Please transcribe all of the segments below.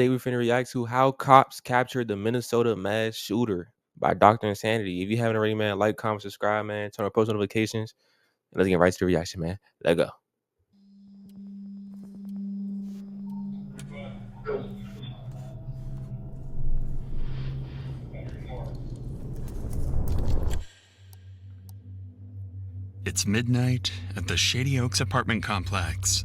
Today we're finna react to How Cops Captured the Minnesota Mass Shooter by Dr. Insanity. If you haven't already, man, like, comment, subscribe, man, turn on post notifications, and let's get right to the reaction, man. Let's go. It's midnight at the Shady Oaks apartment complex.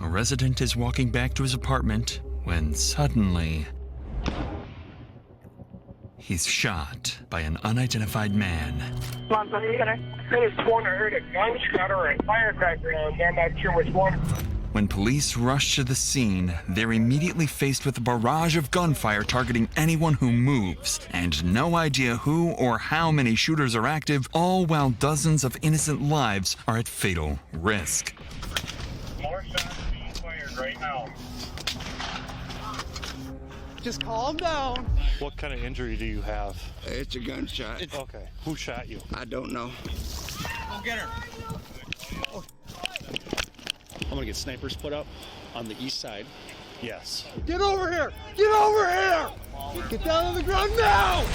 A resident is walking back to his apartment when suddenly he's shot by an unidentified man. I could have sworn I heard a gunshot or a firecracker, and I'm not sure which one. When police rush to the scene, they're immediately faced with a barrage of gunfire targeting anyone who moves, and no idea who or how many shooters are active, all while dozens of innocent lives are at fatal risk. More shots being fired right now. Just calm down. What kind of injury do you have? It's a gunshot. Okay. Who shot you? I don't know. Go get her. I'm gonna get snipers put up on the east side. Yes. Get over here! Get over here! Get down on the ground now!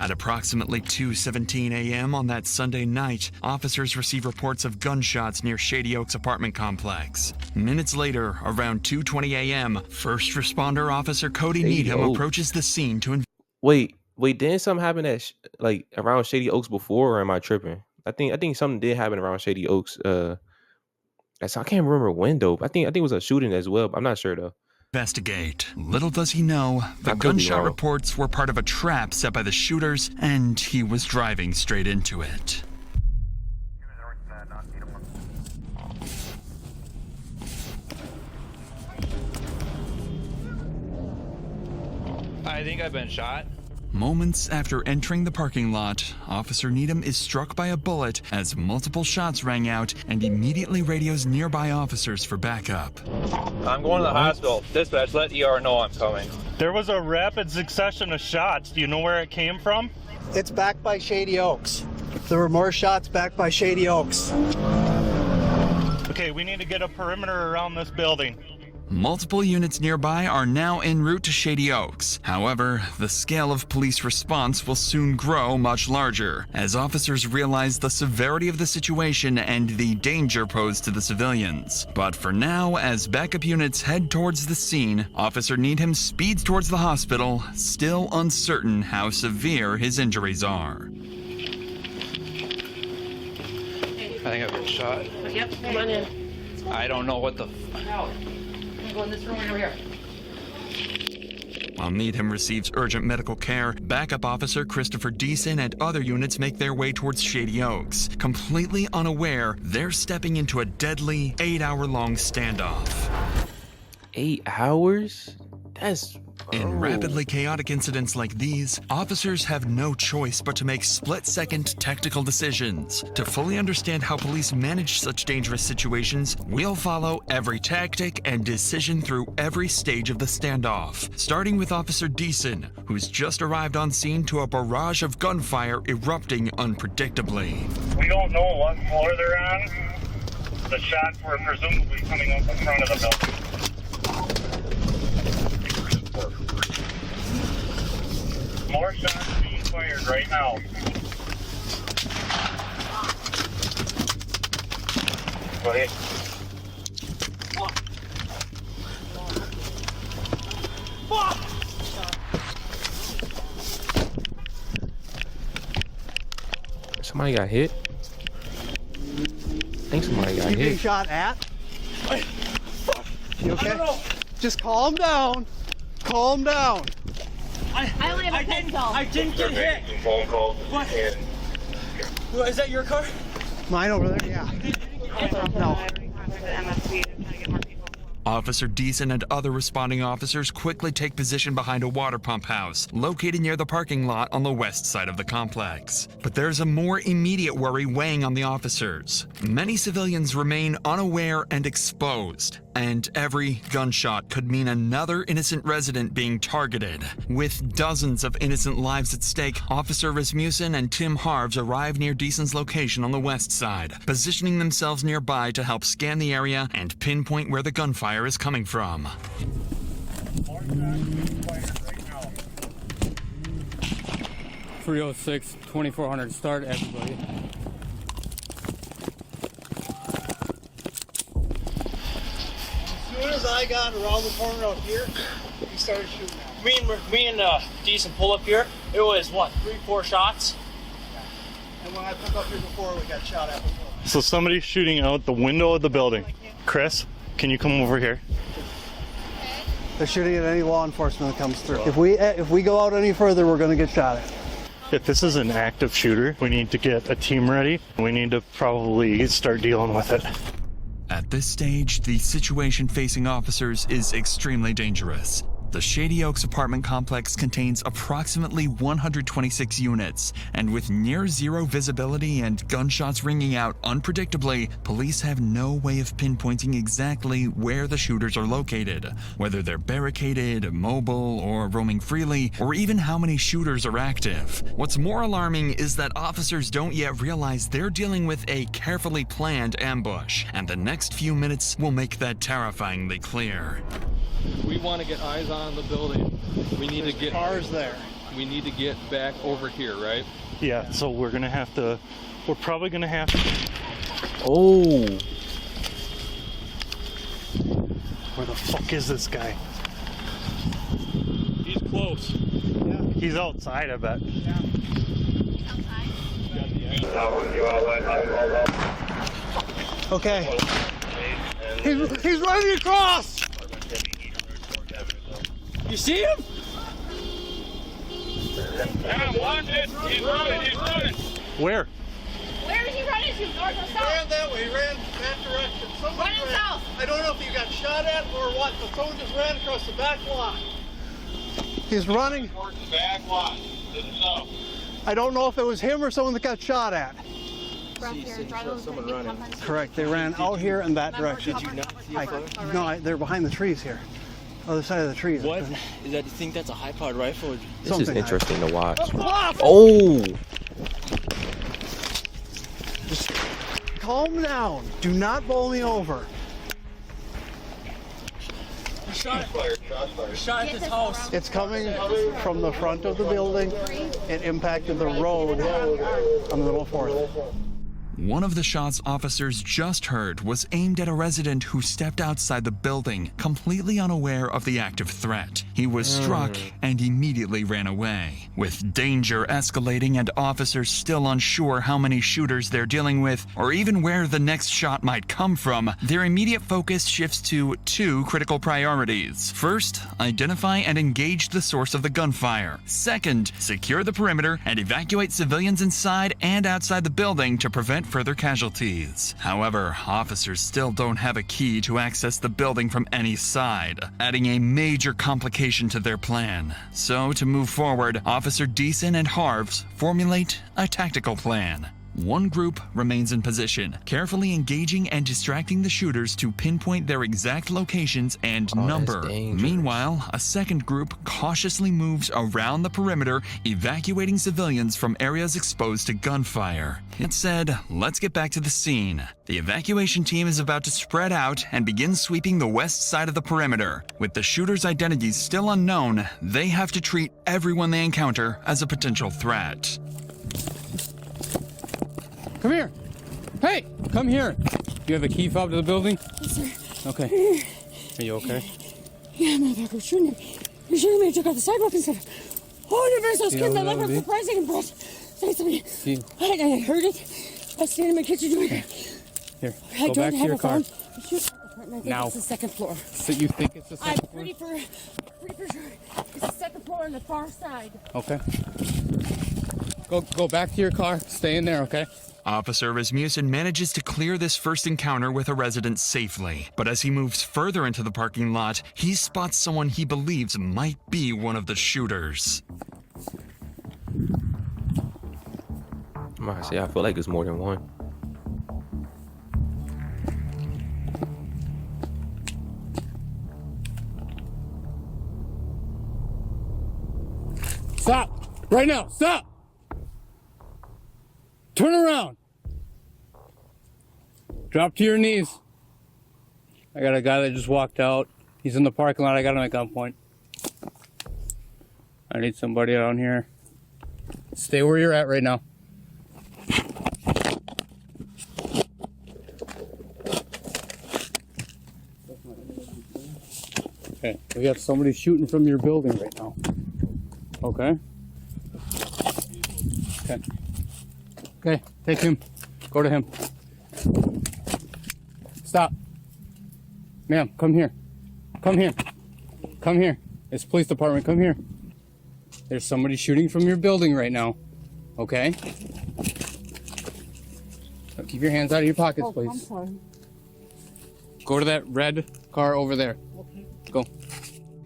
At approximately 2:17 a.m. on that Sunday night, officers receive reports of gunshots near Shady Oaks apartment complex. Minutes later, around 2:20 a.m., first responder officer Cody Needham approaches the scene to Wait, didn't something happen at around Shady Oaks before, or am I tripping? I think something did happen around Shady Oaks. I can't remember when though. I think it was a shooting as well, but I'm not sure though. investigate. Little does he know, the gunshot reports were part of a trap set by the shooters, and he was driving straight into it. I think I've been shot. Moments after entering the parking lot, Officer Needham is struck by a bullet as multiple shots rang out and immediately radios nearby officers for backup. I'm going to the hospital. Dispatch, let ER know I'm coming. There was a rapid succession of shots. Do you know where it came from? It's back by Shady Oaks. There were more shots back by Shady Oaks. Okay, we need to get a perimeter around this building. Multiple units nearby are now en route to Shady Oaks. However, the scale of police response will soon grow much larger, as officers realize the severity of the situation and the danger posed to the civilians. But for now, as backup units head towards the scene, Officer Needham speeds towards the hospital, still uncertain how severe his injuries are. I think I've been shot. Yep, come on in. I don't know what the... Go in this room right over here. While Needham receives urgent medical care, backup officer Christopher Deason and other units make their way towards Shady Oaks. Completely unaware, they're stepping into a deadly 8-hour-long standoff. 8 hours? That's... In rapidly chaotic incidents like these, officers have no choice but to make split-second tactical decisions. To fully understand how police manage such dangerous situations, we'll follow every tactic and decision through every stage of the standoff, starting with Officer Deason, who's just arrived on scene to a barrage of gunfire erupting unpredictably. We don't know what floor they're on. The shots were presumably coming up the front of the building. More shots being fired right now. Go ahead. Somebody got hit. I think somebody got You being hit. shot at? You okay? Just calm down. Calm down. I only have a pencil. I didn't get hit. Phone call. What? Is that your car? Mine over there? Yeah. No. Officer Deason and other responding officers quickly take position behind a water pump house located near the parking lot on the west side of the complex. But there's a more immediate worry weighing on the officers. Many civilians remain unaware and exposed, and every gunshot could mean another innocent resident being targeted. With dozens of innocent lives at stake, Officer Rasmussen and Tim Harves arrive near Deason's location on the west side, positioning themselves nearby to help scan the area and pinpoint where the gunfire is coming from. 306, 2400, start everybody. As soon as I got around the corner out here, he started shooting at Me and Decent pull up here. It was what, 3-4 shots? And when I took up here before, we got shot at before. So somebody's shooting out the window of the building. Chris, can you come over here? They're shooting at any law enforcement that comes through. If we go out any further, we're going to get shot at. If this is an active shooter, we need to get a team ready. We need to probably start dealing with it. At this stage, the situation facing officers is extremely dangerous. The Shady Oaks apartment complex contains approximately 126 units, and with near zero visibility and gunshots ringing out unpredictably, police have no way of pinpointing exactly where the shooters are located, whether they're barricaded, mobile, or roaming freely, or even how many shooters are active. What's more alarming is that officers don't yet realize they're dealing with a carefully planned ambush, and the next few minutes will make that terrifyingly clear. We want to get eyes on the building. We need to get cars there. We need to get back over here, right? Yeah, so we're probably gonna have to. Oh. Where the fuck is this guy? He's close. Yeah. He's outside, I bet. Yeah. Okay. He's running across! You see him? He's running. Where? Where is he running to? North or He south? ran that way, he ran that direction. Running south. I don't know if he got shot at or what, but someone just ran across the back lot. He's running. Towards the back lot to the south. I don't know if it was him or someone that got shot at. Correct, they ran out here in that direction. Did you not see a photo? No, they're behind the trees here. Other side of the trees. What? Is that, you think that's a high-powered rifle? Or This is interesting to watch. Oh! Just calm down. Do not bowl me over. shot at this house. It's coming from the front of the building. It impacted the road on the middle fourth. One of the shots officers just heard was aimed at a resident who stepped outside the building, completely unaware of the active threat. He was struck and immediately ran away. With danger escalating and officers still unsure how many shooters they're dealing with, or even where the next shot might come from, their immediate focus shifts to two critical priorities. First, identify and engage the source of the gunfire. Second, secure the perimeter and evacuate civilians inside and outside the building to prevent further casualties. However, officers still don't have a key to access the building from any side, adding a major complication to their plan. So, to move forward, Officer Deason and Harves formulate a tactical plan. One group remains in position, carefully engaging and distracting the shooters to pinpoint their exact locations and number. Meanwhile, a second group cautiously moves around the perimeter, evacuating civilians from areas exposed to gunfire. That said, let's get back to the scene. The evacuation team is about to spread out and begin sweeping the west side of the perimeter. With the shooters' identities still unknown, they have to treat everyone they encounter as a potential threat. Come here. Hey, come here. You have a key fob to the building? Yes, sir. Okay. Are you okay? Yeah, motherfucker was shooting me. He was shooting me and took out the sidewalk and said, oh, you're very so scared. My leg was surprising and breath. Say something. I heard it. I was standing in my kitchen doing it. Here, go back to your car. Now. It's the second floor. So you think it's the second floor? I'm pretty sure it's the second floor on the far side. Okay. Go back to your car. Stay in there, okay? Officer Rasmussen manages to clear this first encounter with a resident safely, but as he moves further into the parking lot, he spots someone he believes might be one of the shooters. I say, I feel like it's more than one. Stop! Right now! Stop! Turn around! Drop to your knees. I got a guy that just walked out. He's in the parking lot. I got him at gunpoint. I need somebody around here. Stay where you're at right now. Okay, we have somebody shooting from your building right now. Okay. Okay. Okay, take him. Go to him. Stop. Ma'am, come here. Come here. Come here. It's police department. Come here. There's somebody shooting from your building right now. Okay? So keep your hands out of your pockets, please. I'm sorry. Go to that red car over there. Okay. Go.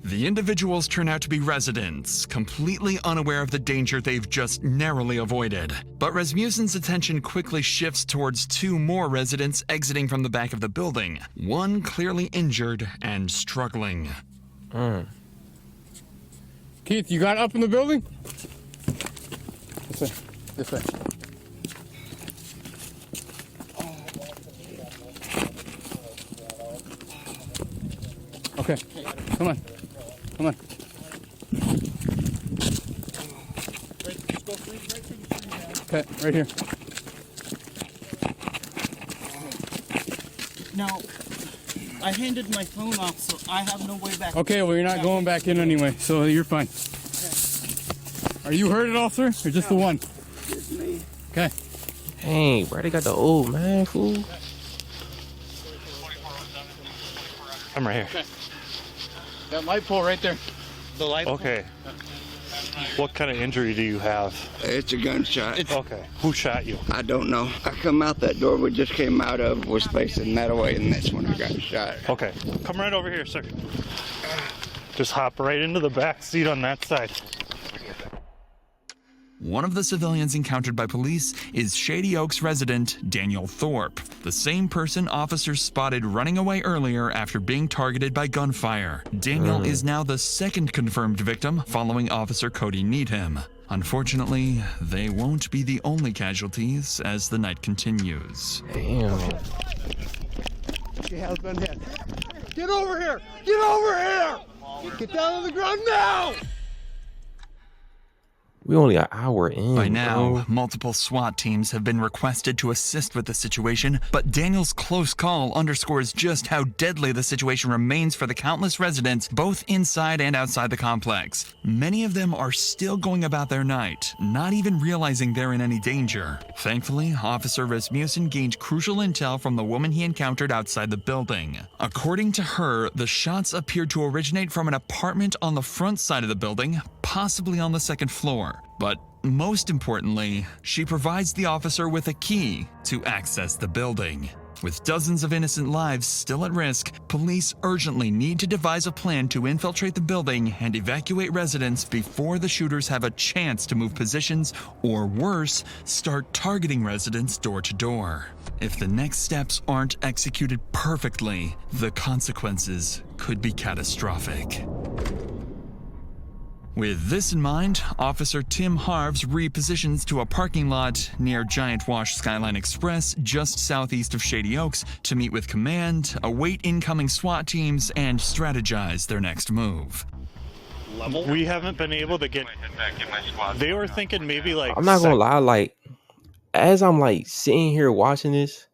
The individuals turn out to be residents, completely unaware of the danger they've just narrowly avoided. But Rasmussen's attention quickly shifts towards two more residents exiting from the back of the building, one clearly injured and struggling. Keith, you got up in the building? This way. This way. Okay, come on. Come on. Okay, right here. Now, I handed my phone off, so I have no way back. Okay, well, you're not going back in anyway, so you're fine. Are you hurt at all, sir? Or just the one? Just me. Okay. Dang, bro, they got the old man, fool. I'm right here. Okay. That light pole right there. The light. Okay. What kind of injury do you have? It's a gunshot. Okay. Who shot you? I don't know. I come out that door we just came out of, was facing that way, and that's when I got shot. Okay. Come right over here, sir. Just hop right into the back seat on that side. One of the civilians encountered by police is Shady Oaks resident Daniel Thorpe, the same person officers spotted running away earlier after being targeted by gunfire. Daniel is now the second confirmed victim following Officer Cody Needham. Unfortunately, they won't be the only casualties as the night continues. Damn. She has been hit. Get over here! Get over here! Get down on the ground now! We only an hour in. By now, bro. multiple SWAT teams have been requested to assist with the situation, but Daniel's close call underscores just how deadly the situation remains for the countless residents both inside and outside the complex. Many of them are still going about their night, not even realizing they're in any danger. Thankfully, Officer Rasmussen gained crucial intel from the woman he encountered outside the building. According to her, the shots appeared to originate from an apartment on the front side of the building, possibly on the second floor. But most importantly, she provides the officer with a key to access the building. With dozens of innocent lives still at risk, police urgently need to devise a plan to infiltrate the building and evacuate residents before the shooters have a chance to move positions, or worse, start targeting residents door to door. If the next steps aren't executed perfectly, the consequences could be catastrophic. With this in mind, Officer Tim Harves repositions to a parking lot near Giant Wash Skyline Express just southeast of Shady Oaks to meet with command, await incoming SWAT teams, and strategize their next move. We haven't been able to get... They were thinking maybe like... I'm not gonna lie, like, as I'm like sitting here watching this,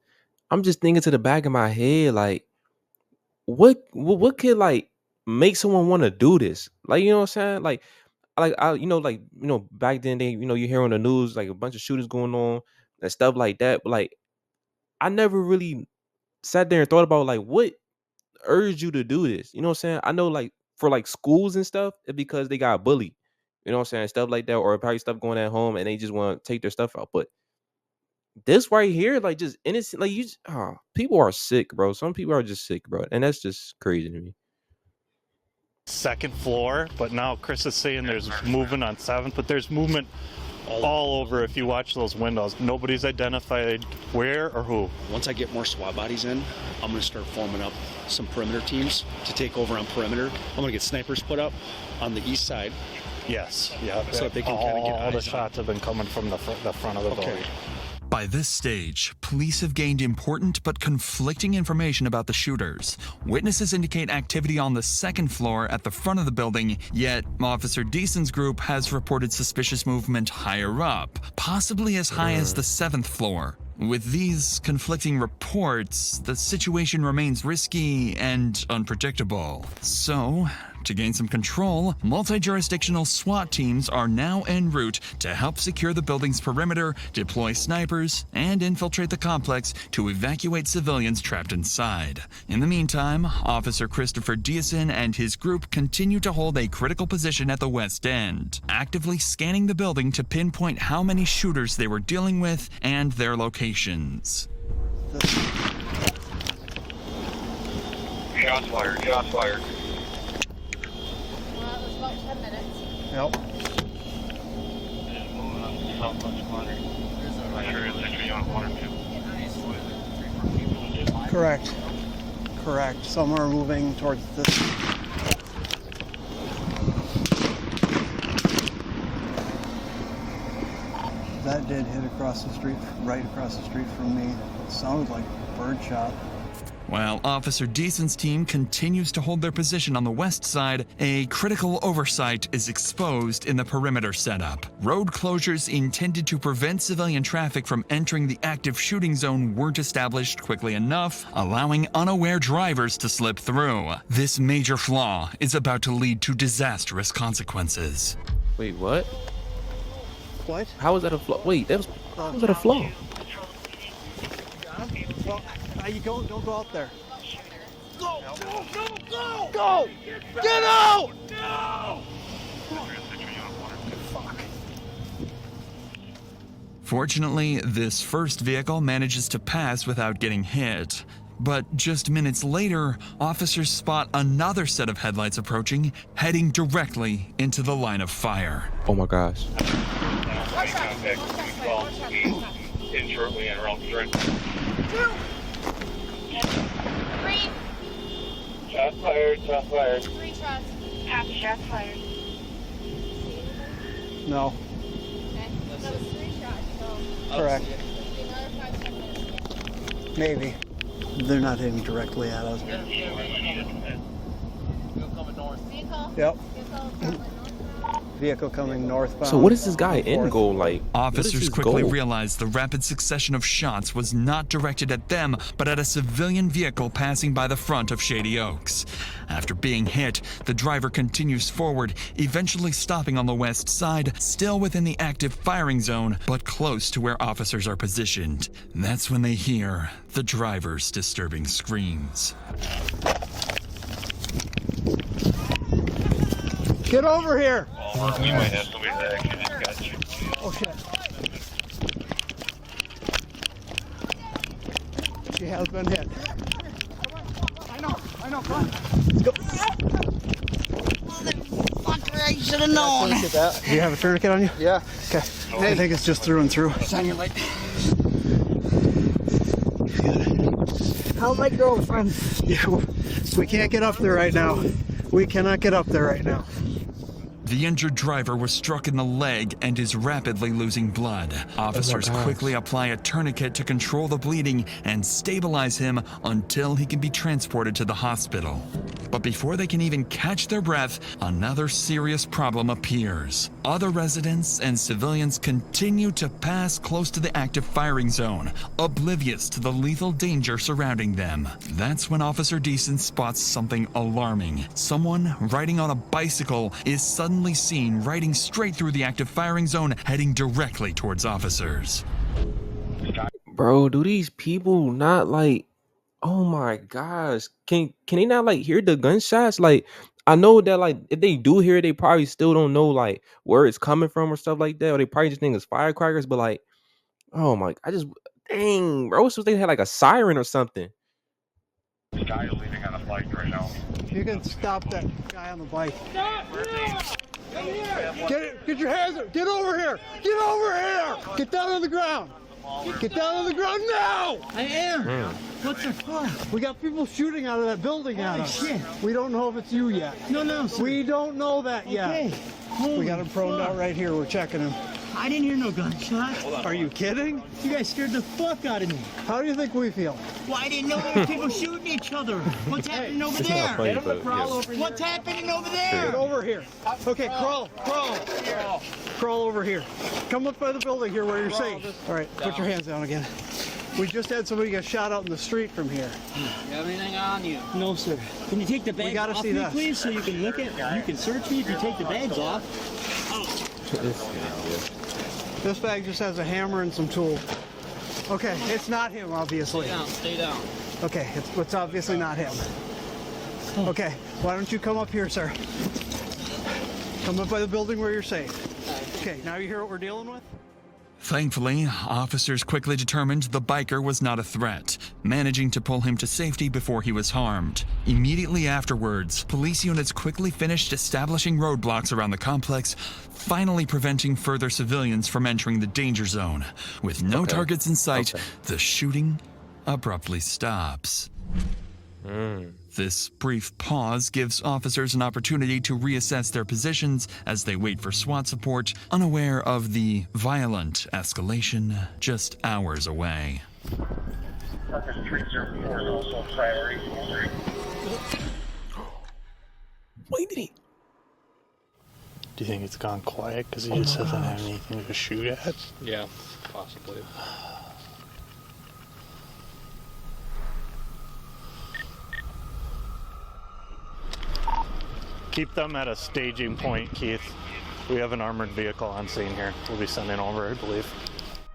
I'm just thinking to the back of my head, like, what could like make someone want to do this? Like, you know what I'm saying? Like back then you hear on the news like a bunch of shootings going on and stuff like that. But like, I never really sat there and thought about like what urged you to do this. You know what I'm saying? I know like for like schools and stuff, it's because they got bullied. You know what I'm saying? Stuff like that, or probably stuff going at home and they just want to take their stuff out. But this right here, like just innocent, like people are sick, bro. Some people are just sick, bro, and that's just crazy to me. Second floor, but now Chris is saying there's movement on 7th, but there's movement all over if you watch those windows. Nobody's identified where or who. Once I get more SWAT bodies in, I'm going to start forming up some perimeter teams to take over on perimeter. I'm going to get snipers put up on the east side. Yes, yeah. So that they can kind of get all the eyes on. shots have been coming from the front of the building. By this stage, police have gained important but conflicting information about the shooters. Witnesses indicate activity on the second floor at the front of the building, yet Officer Deason's group has reported suspicious movement higher up, possibly as high as the 7th floor. With these conflicting reports, the situation remains risky and unpredictable. So, to gain some control, multi-jurisdictional SWAT teams are now en route to help secure the building's perimeter, deploy snipers, and infiltrate the complex to evacuate civilians trapped inside. In the meantime, Officer Christopher Deason and his group continue to hold a critical position at the west end, actively scanning the building to pinpoint how many shooters they were dealing with and their locations. Shots fired, shots fired. Well, it was about 10 minutes. Yep. Correct. Correct. Some are moving towards this. That did hit across the street, right across the street from me. It sounded like a bird shot. While Officer Deason's team continues to hold their position on the west side, a critical oversight is exposed in the perimeter setup. Road closures intended to prevent civilian traffic from entering the active shooting zone weren't established quickly enough, allowing unaware drivers to slip through. This major flaw is about to lead to disastrous consequences. Wait, what? What? How was that a flaw? Wait, how was that a flaw? Well, you don't go out there. Go! Go! Go! Go! Go! Get out! No! Fuck. Fortunately, this first vehicle manages to pass without getting hit. But just minutes later, officers spot another set of headlights approaching, heading directly into the line of fire. Oh my gosh. In shortly and around the Three. Shots fired, shots fired. 3 shots. Half shots fired. No. Okay. That was 3 shots, so. Correct. Another 5 minutes. Maybe. They're not hitting directly at us. Vehicle coming north. Vehicle. Yep. Vehicle. Vehicle coming northbound. So what is this guy end goal like? Officers quickly realized the rapid succession of shots was not directed at them, but at a civilian vehicle passing by the front of Shady Oaks. After being hit, the driver continues forward, eventually stopping on the west side, still within the active firing zone, but close to where officers are positioned. That's when they hear the driver's disturbing screams. Get over here! We might have somebody that actually just got you. Oh shit. She has been hit. I know, come on. Let's go. Fucker, I should have known. Do you have a tourniquet on you? Yeah. Okay. I think it's just through and through. Shine your light. How's my girlfriend? Yeah, we can't get up there right now. We cannot get up there right now. The injured driver was struck in the leg and is rapidly losing blood. Officers quickly apply a tourniquet to control the bleeding and stabilize him until he can be transported to the hospital. But before they can even catch their breath, another serious problem appears. Other residents and civilians continue to pass close to the active firing zone, oblivious to the lethal danger surrounding them. That's when Officer Deason spots something alarming. Someone riding on a bicycle is suddenly seen riding straight through the active firing zone, heading directly towards officers. Bro, do these people not like, oh my gosh, can they not like hear the gunshots? Like, I know that like if they do hear it, they probably still don't know like where it's coming from or stuff like that, or they probably just think it's firecrackers. But like, oh my, Dang, bro. So they had like a siren or something. The guy is leaving on a bike right now. If you can stop that guy on the bike. Get your hands up. Get over here. Get over here. Get down on the ground. Get down on the ground now. I am. What the fuck? We got people shooting out of that building at us. Shit. We don't know if it's you yet. No, sir. We don't know that yet. Okay. We got him prone out right here. We're checking him. I didn't hear no gunshots. Are you kidding? You guys scared the fuck out of me. How do you think we feel? Well, I didn't know there were people shooting each other. What's happening over It's there? not funny, but, yeah. What's happening over there? Get over here. Okay, crawl. Crawl over here. Come up by the building here where you're safe. All right, put your hands down again. We just had somebody get shot out in the street from here. You have anything on you? No, sir. Can you take the bags gotta off see me, this. please, so you can look at? You can search me if you take the bags off. This bag just has a hammer and some tools. Okay, it's not him, obviously. Stay down. Okay, it's obviously not him. Okay, why don't you come up here, sir? Come up by the building where you're safe. Okay, now you hear what we're dealing with? Thankfully, officers quickly determined the biker was not a threat, managing to pull him to safety before he was harmed. Immediately afterwards, police units quickly finished establishing roadblocks around the complex, finally preventing further civilians from entering the danger zone. With no targets in sight, the shooting abruptly stops. This brief pause gives officers an opportunity to reassess their positions as they wait for SWAT support, unaware of the violent escalation just hours away. Parker 304 is also priority. Wait, did he? Do you think it's gone quiet because he just hasn't had anything to shoot at? Yeah, possibly. Keep them at a staging point, Keith. We have an armored vehicle on scene here. We'll be sending over, I believe.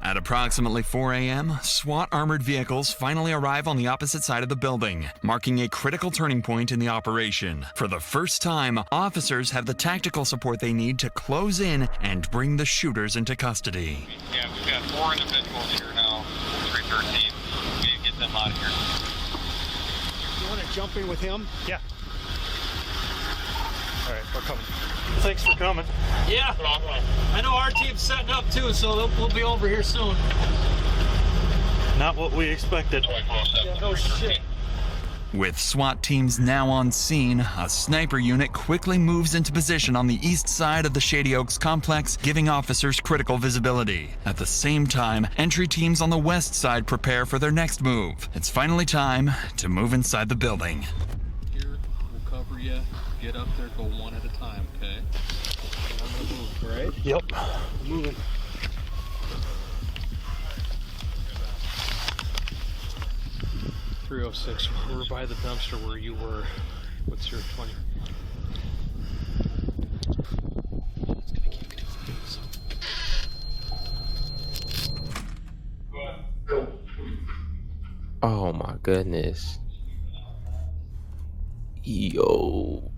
At approximately 4 a.m., SWAT armored vehicles finally arrive on the opposite side of the building, marking a critical turning point in the operation. For the first time, officers have the tactical support they need to close in and bring the shooters into custody. Yeah, we've got 4 individuals here now, 313. We need to get them out of here. You want to jump in with him? Yeah. All right, we're coming. Thanks for coming. Yeah. I know our team's setting up too, so we'll be over here soon. Not what we expected. Yeah, no shit. With SWAT teams now on scene, a sniper unit quickly moves into position on the east side of the Shady Oaks complex, giving officers critical visibility. At the same time, entry teams on the west side prepare for their next move. It's finally time to move inside the building. Here, we'll cover you. Get up there, go one at a time, okay? I'm gonna move, all right? Yep. Moving. .306, we're by the dumpster where you were. What's your 20? It's gonna keep doing this. Oh my goodness. Yo.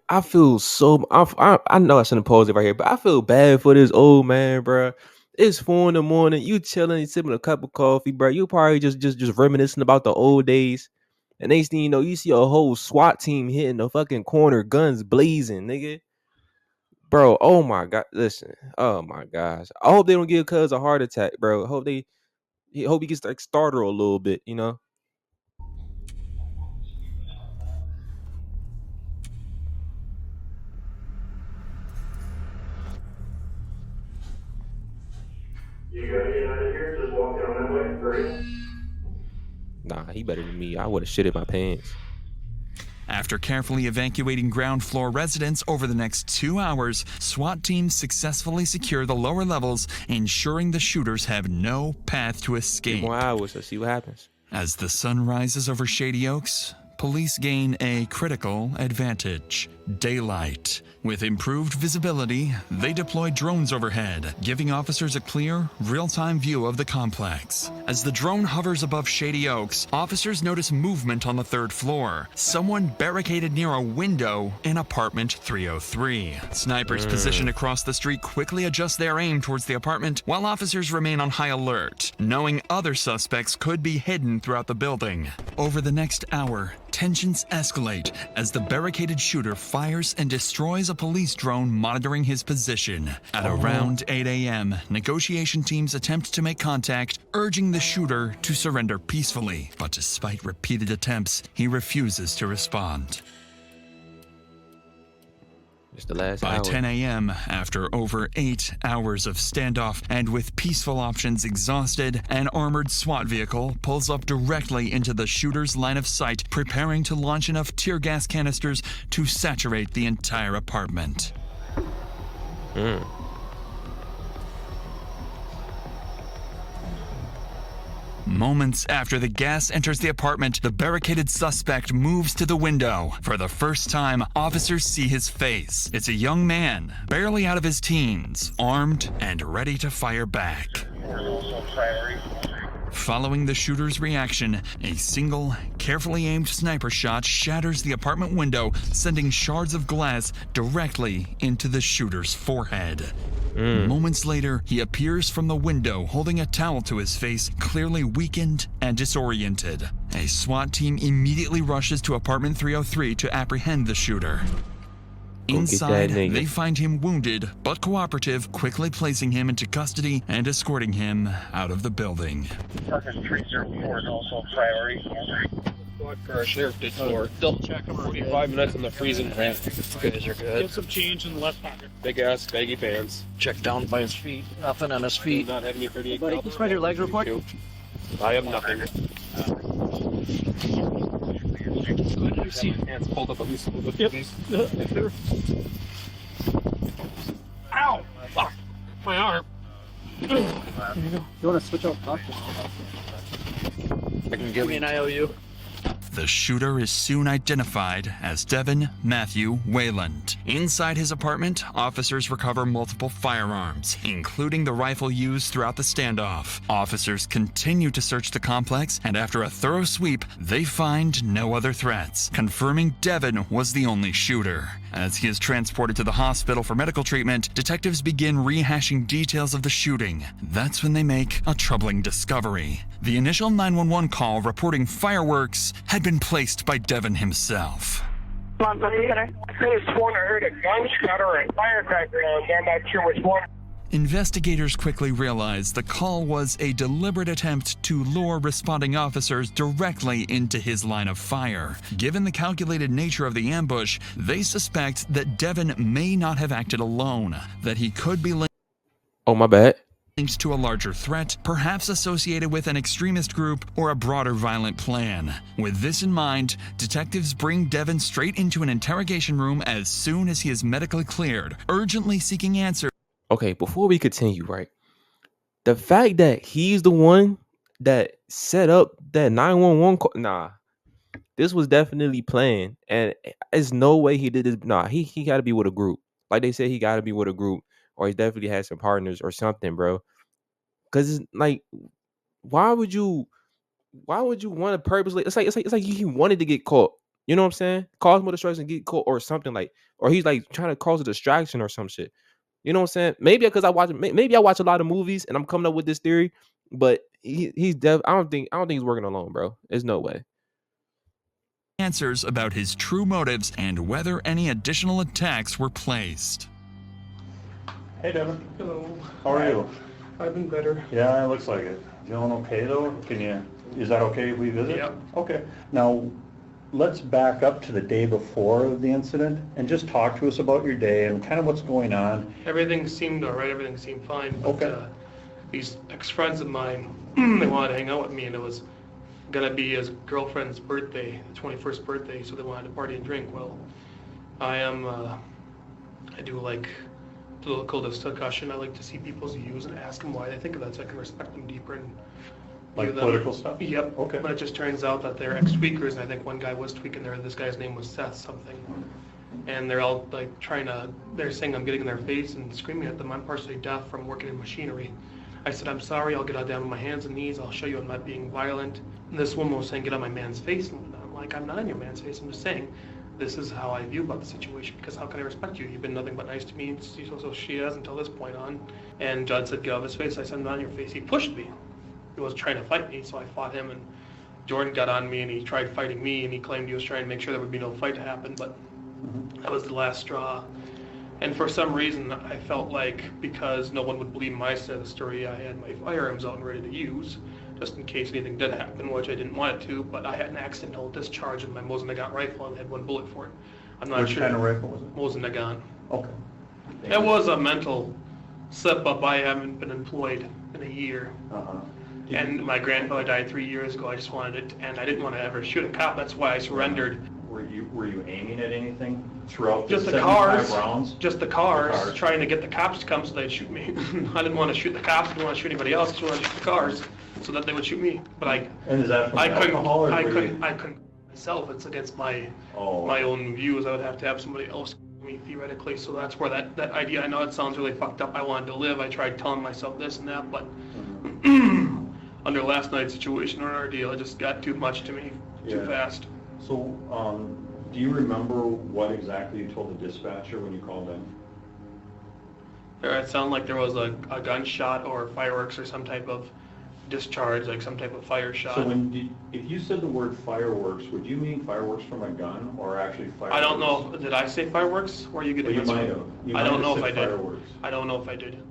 I feel so. I know I shouldn't pause it right here, but I feel bad for this old man, bro. It's 4 in the morning. You chilling, you sipping a cup of coffee, bro. You probably just reminiscing about the old days. And next thing you know, you see a whole SWAT team hitting the fucking corner, guns blazing, nigga. Bro, oh my god, listen. Oh my gosh. I hope they don't give cuz a heart attack, bro. I hope he gets like starter a little bit, you know. You gotta get out of here, just walk down that way, hurry. Nah, he better than me. I would have shitted my pants. After carefully evacuating ground floor residents over the next 2 hours, SWAT teams successfully secure the lower levels, ensuring the shooters have no path to 2 escape. more hours, let's see what happens. As the sun rises over Shady Oaks, police gain a critical advantage: daylight. With improved visibility, they deploy drones overhead, giving officers a clear, real-time view of the complex. As the drone hovers above Shady Oaks, officers notice movement on the 3rd floor. Someone barricaded near a window in apartment 303. Snipers positioned across the street quickly adjust their aim towards the apartment, while officers remain on high alert, knowing other suspects could be hidden throughout the building. Over the next hour, tensions escalate as the barricaded shooter fires and destroys a police drone monitoring his position. At around 8 a.m., negotiation teams attempt to make contact, urging the shooter to surrender peacefully. But despite repeated attempts, he refuses to respond. It's the last By hour. 10 a.m., after over 8 hours of standoff and with peaceful options exhausted, an armored SWAT vehicle pulls up directly into the shooter's line of sight, preparing to launch enough tear gas canisters to saturate the entire apartment. Moments after the gas enters the apartment, the barricaded suspect moves to the window. For the first time, officers see his face. It's a young man, barely out of his teens, armed and ready to fire back. Following the shooter's reaction, a single, carefully aimed sniper shot shatters the apartment window, sending shards of glass directly into the shooter's forehead. Moments later, he appears from the window holding a towel to his face, clearly weakened and disoriented. A SWAT team immediately rushes to apartment 303 to apprehend the shooter. Inside, they find him wounded but cooperative, quickly placing him into custody and escorting him out of the building. Apartment 304 is also priority. For our sheriff did for. Double check him. 45 minutes in the freezing rain. You guys are good. Get some change in the left pocket. Big ass baggy pants. Check down by his feet. Nothing on his feet. Not having any 38. Buddy, can you spread your legs real quick? I have nothing. Good, I see. Hands pulled up at least a little bit. Yep. Ow! Fuck! My arm. There you go. You want to switch out doctors? I can give me an IOU. The shooter is soon identified as Devin Matthew Wayland. Inside his apartment, officers recover multiple firearms, including the rifle used throughout the standoff. Officers continue to search the complex, and after a thorough sweep, they find no other threats, confirming Devin was the only shooter. As he is transported to the hospital for medical treatment, detectives begin rehashing details of the shooting. That's when they make a troubling discovery. The initial 911 call reporting fireworks had been placed by Devin himself. I could have sworn I heard a gunshot or a firecracker on there. I'm not sure which one. Investigators quickly realized the call was a deliberate attempt to lure responding officers directly into his line of fire. Given the calculated nature of the ambush, they suspect that Devin may not have acted alone, that he could be linked to a larger threat, perhaps associated with an extremist group or a broader violent plan. With this in mind, detectives bring Devin straight into an interrogation room as soon as he is medically cleared, urgently seeking answers. Okay, before we continue, right? The fact that he's the one that set up that 911 call, nah, this was definitely planned, and there's no way he did this. Nah, he got to be with a group. Like they said, he got to be with a group, or he definitely has some partners or something, bro. Because it's like, why would you want to purposely? It's like he wanted to get caught. You know what I'm saying? Cause more distraction, get caught, or something like, or he's like trying to cause a distraction or some shit. You know what I'm saying? Maybe because I watch a lot of movies and I'm coming up with this theory, but he's I don't think he's working alone, bro. There's no way. Answers about his true motives and whether any additional attacks were placed. Hey, Devin. Hello. How are you? I've been better. Yeah, it looks like it. Feeling okay though? Is that okay if we visit? Yep. Okay. Now, let's back up to the day before the incident and just talk to us about your day and kind of what's going on. Everything seemed all right. Everything seemed fine. But, Okay. These ex-friends of mine, they wanted to hang out with me, and it was gonna be his girlfriend's birthday, the 21st birthday, so they wanted to party and drink. Well, I do like political discussion. I like to see people's views and ask them why they think of that, so I can respect them deeper and Like view them. political stuff? Yep. Okay. But it just turns out that they're ex-tweakers, and I think one guy was tweaking there. This guy's name was Seth something. and they're all like they're saying I'm getting in their face and screaming at them. I'm partially deaf from working in machinery. I said, I'm sorry, I'll get down on my hands and knees, I'll show you I'm not being violent. And this woman was saying, get on my man's face. And I'm like, I'm not in your man's face, I'm just saying, this is how I view about the situation, because how can I respect you? You've been nothing but nice to me, so she has until this point on. And Judd said, get off his face. I said, I'm not on your face. He pushed me. He was trying to fight me, so I fought him, and Jordan got on me, and he tried fighting me, and he claimed he was trying to make sure there would be no fight to happen, but that was the last straw. And for some reason, I felt like because no one would believe my side of the story, I had my firearms out and ready to use, just in case anything did happen, which I didn't want it to, but I had an accidental discharge of my Mosin Nagant rifle and had one bullet for it. I'm not Which sure. kind of rifle was it? Mosin Nagant. Okay. It was a mental slip up. I haven't been employed in a year. And my grandfather died 3 years ago. I just wanted it, and I didn't want to ever shoot a cop. That's why I surrendered. Were you aiming at anything throughout Just the 75 cars, rounds? just the cars, trying to get the cops to come so they'd shoot me. I didn't want to shoot the cops, I didn't want to shoot anybody else, I just wanted to shoot the cars so that they would shoot me. But And is that from I alcohol, or I were couldn't myself. It's against my own views. I would have to have somebody else me theoretically. So that's where that idea. I know it sounds really fucked up. I wanted to live. I tried telling myself this and that, but under last night's situation or ordeal, it just got too much to me too fast. So, do you remember what exactly you told the dispatcher when you called in? It sounded like there was a gunshot or fireworks or some type of discharge, like some type of fire shot. So if you said the word fireworks, would you mean fireworks from a gun or actually fireworks? I don't know. Did I say fireworks? Or you getting you might have. I don't know if I did. Fireworks. I don't know if I did.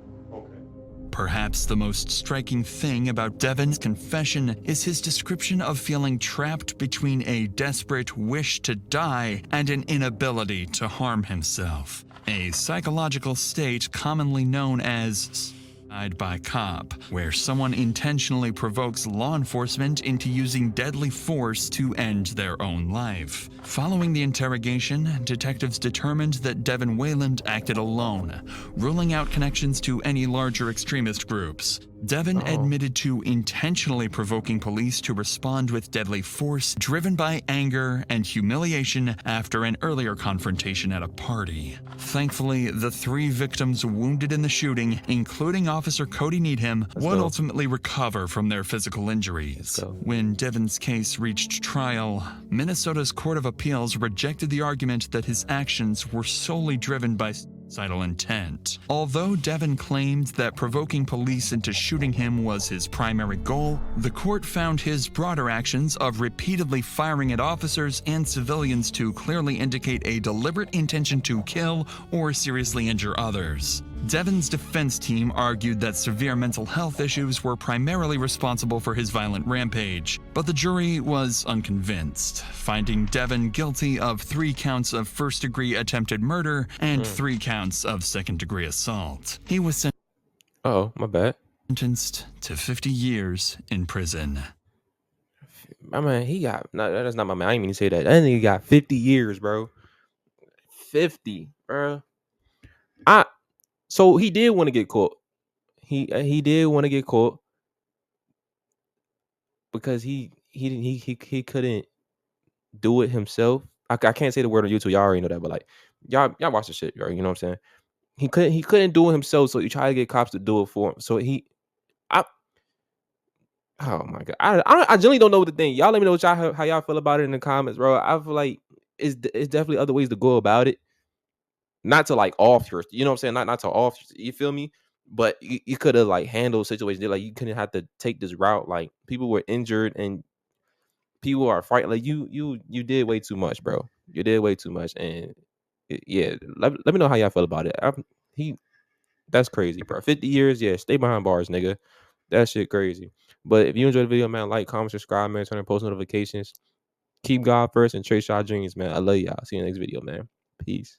Perhaps the most striking thing about Devin's confession is his description of feeling trapped between a desperate wish to die and an inability to harm himself, a psychological state commonly known as suicide by cop, where someone intentionally provokes law enforcement into using deadly force to end their own life. Following the interrogation, detectives determined that Devin Wayland acted alone, ruling out connections to any larger extremist groups. Devin admitted to intentionally provoking police to respond with deadly force, driven by anger and humiliation after an earlier confrontation at a party. Thankfully, the 3 victims wounded in the shooting, including Officer Cody Needham, would ultimately recover from their physical injuries. When Devin's case reached trial, Minnesota's Court of Appeals rejected the argument that his actions were solely driven by suicidal intent. Although Devin claimed that provoking police into shooting him was his primary goal, the court found his broader actions of repeatedly firing at officers and civilians to clearly indicate a deliberate intention to kill or seriously injure others. Devin's defense team argued that severe mental health issues were primarily responsible for his violent rampage, but the jury was unconvinced, finding Devin guilty of 3 counts of first-degree attempted murder and 3 counts of second-degree assault. He was my bad. sentenced to 50 years in prison. My man, he got that's not my man. I didn't mean to say that. That nigga got 50 years, bro. 50, bro. So he did want to get caught. He did want to get caught because he couldn't do it himself. I can't say the word on YouTube. Y'all already know that, but like y'all watch the shit, right? You know what I'm saying? He couldn't do it himself, so he tried to get cops to do it for him. So oh my god, I generally don't know what to think. Y'all let me know how y'all feel about it in the comments, bro. I feel like it's definitely other ways to go about it. Not to like off your, you know what I'm saying? Not to off, you feel me? But you could have like handled situations. Like you couldn't have to take this route. Like people were injured and people are fighting. Like you did way too much, bro. You did way too much. And yeah, let me know how y'all feel about it. That's crazy, bro. 50 years, yeah. Stay behind bars, nigga. That shit crazy. But if you enjoyed the video, man, like, comment, subscribe, man. Turn on post notifications. Keep God first and chase your dreams, man. I love y'all. See you in the next video, man. Peace.